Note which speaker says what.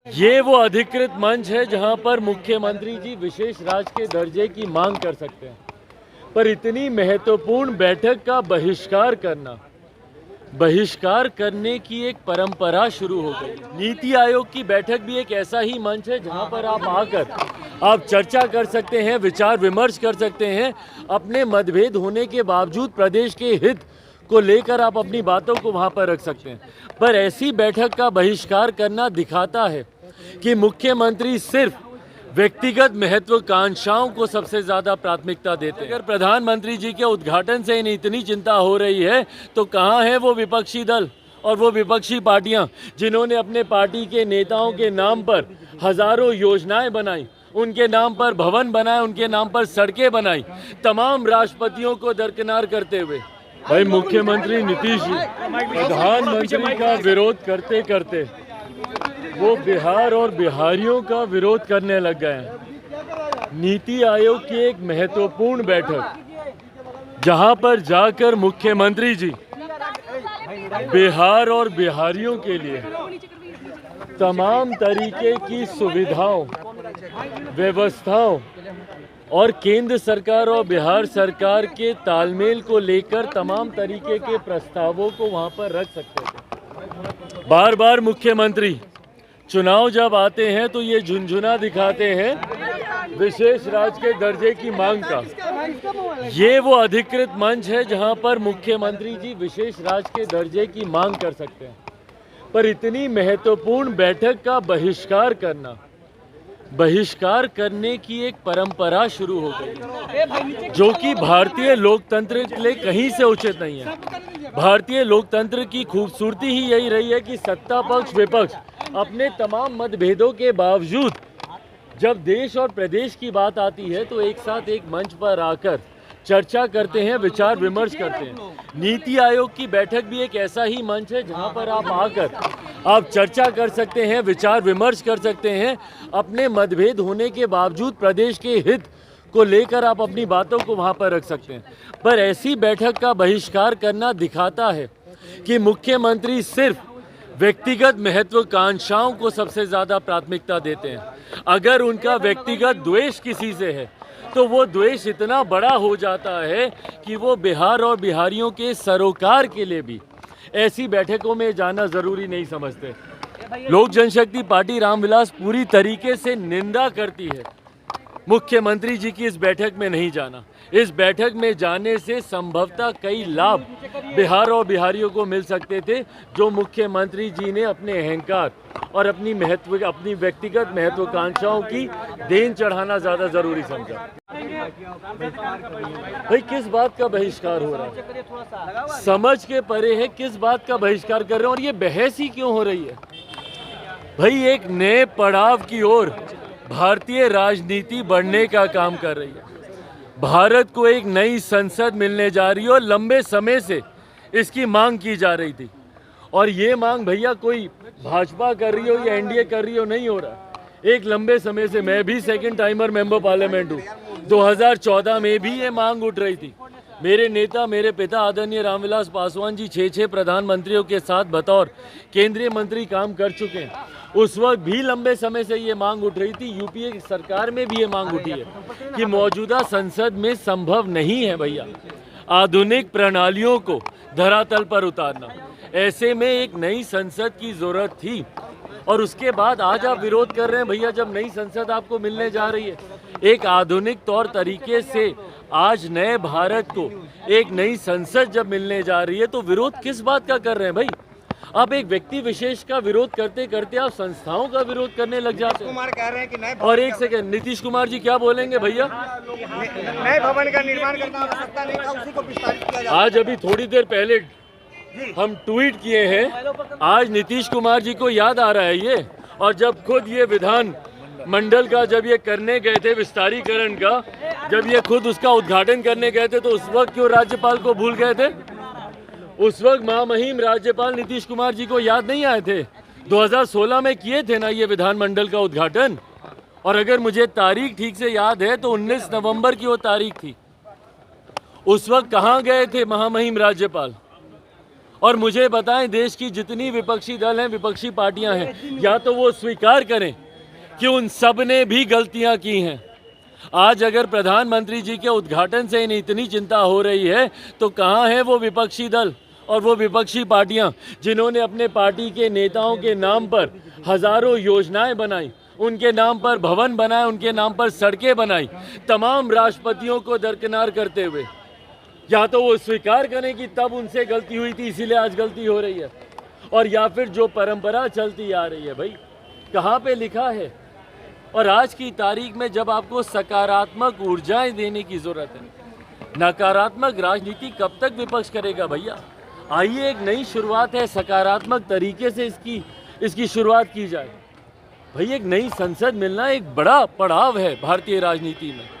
Speaker 1: ये वो अधिकृत मंच है जहां पर मुख्यमंत्री जी विशेष राज्य के दर्जे की मांग कर सकते हैं, पर इतनी महत्वपूर्ण बैठक का बहिष्कार करने की एक परंपरा शुरू हो गई। नीति आयोग की बैठक भी एक ऐसा ही मंच है जहां पर आप आकर आप चर्चा कर सकते हैं, विचार विमर्श कर सकते हैं। अपने मतभेद होने के बावजूद प्रदेश के हित को लेकर आप अपनी बातों को वहां पर रख सकते हैं, पर ऐसी बैठक का बहिष्कार करना दिखाता है कि मुख्यमंत्री सिर्फ व्यक्तिगत महत्वाकांक्षाओं को सबसे ज्यादा प्राथमिकता देते हैं। अगर प्रधानमंत्री जी के उद्घाटन से इन्हें इतनी चिंता हो रही है तो कहां है वो विपक्षी दल और वो विपक्षी पार्टियां जिन्होंने अपने पार्टी के नेताओं के नाम पर हजारों योजनाएं बनाई, उनके नाम पर भवन बनाए, उनके नाम पर सड़कें बनाई, तमाम राष्ट्रपतियों को दरकिनार करते हुए। भाई मुख्यमंत्री नीतीश जी प्रधानमंत्री का विरोध करते करते वो बिहार और बिहारियों का विरोध करने लग गए हैं। नीति आयोग की एक महत्वपूर्ण बैठक जहां पर जाकर मुख्यमंत्री जी बिहार और बिहारियों के लिए तमाम तरीके की सुविधाओं, व्यवस्थाओं और केंद्र सरकार और बिहार सरकार के तालमेल को लेकर तमाम तरीके के प्रस्तावों को वहां पर रख सकते थे। बार बार मुख्यमंत्री चुनाव जब आते हैं तो ये झुनझुना दिखाते हैं विशेष राज्य के दर्जे की मांग का। ये वो अधिकृत मंच है जहां पर मुख्यमंत्री जी विशेष राज्य के दर्जे की मांग कर सकते हैं, पर इतनी महत्वपूर्ण बैठक का बहिष्कार करने की एक परंपरा शुरू हो गई, जो कि भारतीय लोकतंत्र के लिए कहीं से उचित नहीं है। भारतीय लोकतंत्र की खूबसूरती ही यही रही है कि सत्ता पक्ष विपक्ष अपने तमाम मतभेदों के बावजूद जब देश और प्रदेश की बात आती है तो एक साथ एक मंच पर आकर चर्चा करते हैं, विचार विमर्श करते हैं। नीति आयोग की बैठक भी एक ऐसा ही मंच है जहां पर आप आकर आप चर्चा कर सकते हैं, विचार विमर्श कर सकते हैं। अपने मतभेद होने के बावजूद प्रदेश के हित को लेकर आप अपनी बातों को वहां पर रख सकते हैं, पर ऐसी बैठक का बहिष्कार करना दिखाता है कि मुख्यमंत्री सिर्फ व्यक्तिगत महत्वाकांक्षाओं को सबसे ज्यादा प्राथमिकता देते हैं। अगर उनका व्यक्तिगत द्वेष किसी से है तो वो द्वेष इतना बड़ा हो जाता है कि वो बिहार और बिहारियों के सरोकार के लिए भी ऐसी बैठकों में जाना जरूरी नहीं समझते। लोक जनशक्ति पार्टी रामविलास पूरी तरीके से निंदा करती है मुख्यमंत्री जी की इस बैठक में नहीं जाना। इस बैठक में जाने से संभवतः कई लाभ बिहार और बिहारियों को मिल सकते थे, जो मुख्यमंत्री जी ने अपने अहंकार और अपनी व्यक्तिगत महत्वाकांक्षाओं की देन चढ़ाना ज्यादा जरूरी समझा। भाई किस बात का बहिष्कार हो रहा है, समझ के परे है किस बात का बहिष्कार कर रहे हैं और ये बहस ही क्यों हो रही है। भाई एक नए पड़ाव की ओर भारतीय राजनीति बढ़ने का काम कर रही है। भारत को एक नई संसद मिलने जा रही है और लंबे समय से इसकी मांग की जा रही थी, और ये मांग भैया कोई भाजपा कर रही हो या एनडीए कर रही हो नहीं हो रहा। एक लंबे समय से, मैं भी सेकंड टाइमर मेंबर पार्लियामेंट हूँ, 2014 में भी ये मांग उठ रही थी। मेरे नेता, मेरे पिता आदरणीय रामविलास पासवान जी 6 प्रधानमंत्रियों के साथ बतौर केंद्रीय मंत्री काम कर चुके हैं। उस वक्त भी लंबे समय से ये मांग उठ रही थी। यूपीए की सरकार में भी ये मांग उठी है कि मौजूदा संसद में संभव नहीं है भैया आधुनिक प्रणालियों को धरातल पर उतारना। ऐसे में एक नई संसद की जरूरत थी, और उसके बाद आज आप विरोध कर रहे हैं भैया जब नई संसद आपको मिलने जा रही है। एक आधुनिक तौर तरीके से आज नए भारत को एक नई संसद जब मिलने जा रही है तो विरोध किस बात का कर रहे हैं भाई। आप एक व्यक्ति विशेष का विरोध करते करते आप संस्थाओं का विरोध करने लग जाते हैं।
Speaker 2: कुमार कह रहे हैं कि नए
Speaker 1: और एक सेकंड, नीतीश कुमार जी क्या बोलेंगे भैया?
Speaker 2: नए भवन का निर्माण करना आवश्यकता नहीं था, उसी को विस्तारित किया जाए।
Speaker 1: आज अभी थोड़ी देर पहले हम ट्वीट किए हैं, आज नीतीश कुमार जी को याद आ रहा है ये, और जब खुद ये विधान मंडल का जब ये करने गए थे विस्तारीकरण का, जब ये खुद उसका उद्घाटन करने गए थे तो उस वक्त क्यों राज्यपाल को भूल गए थे? उस वक्त महामहिम राज्यपाल नीतीश कुमार जी को याद नहीं आए थे? 2016 में किए थे ना ये विधानमंडल का उद्घाटन, और अगर मुझे तारीख ठीक से याद है तो 19 नवंबर की वो तारीख थी। उस वक्त कहाँ गए थे महामहिम राज्यपाल? और मुझे बताएं, देश की जितनी विपक्षी दल हैं, विपक्षी पार्टियां हैं, या तो वो स्वीकार करें कि उन सब ने भी गलतियां की हैं। आज अगर प्रधानमंत्री जी के उद्घाटन से इन्हें इतनी चिंता हो रही है, तो कहाँ है वो विपक्षी दल और वो विपक्षी पार्टियां जिन्होंने अपने पार्टी के नेताओं के नाम पर हजारों योजनाएं बनाई, उनके नाम पर भवन बनाए, उनके नाम पर सड़कें बनाई, तमाम राष्ट्रपतियों को दरकिनार करते हुए। या तो वो स्वीकार करें कि तब उनसे गलती हुई थी, इसीलिए आज गलती हो रही है, और या फिर जो परंपरा चलती आ रही है, भाई कहाँ पे लिखा है। और आज की तारीख में जब आपको सकारात्मक ऊर्जाएं देने की जरूरत है, नकारात्मक राजनीति कब तक विपक्ष करेगा भैया। आइए एक नई शुरुआत है, सकारात्मक तरीके से इसकी शुरुआत की जाए। भाई एक नई संसद मिलना एक बड़ा पड़ाव है भारतीय राजनीति में।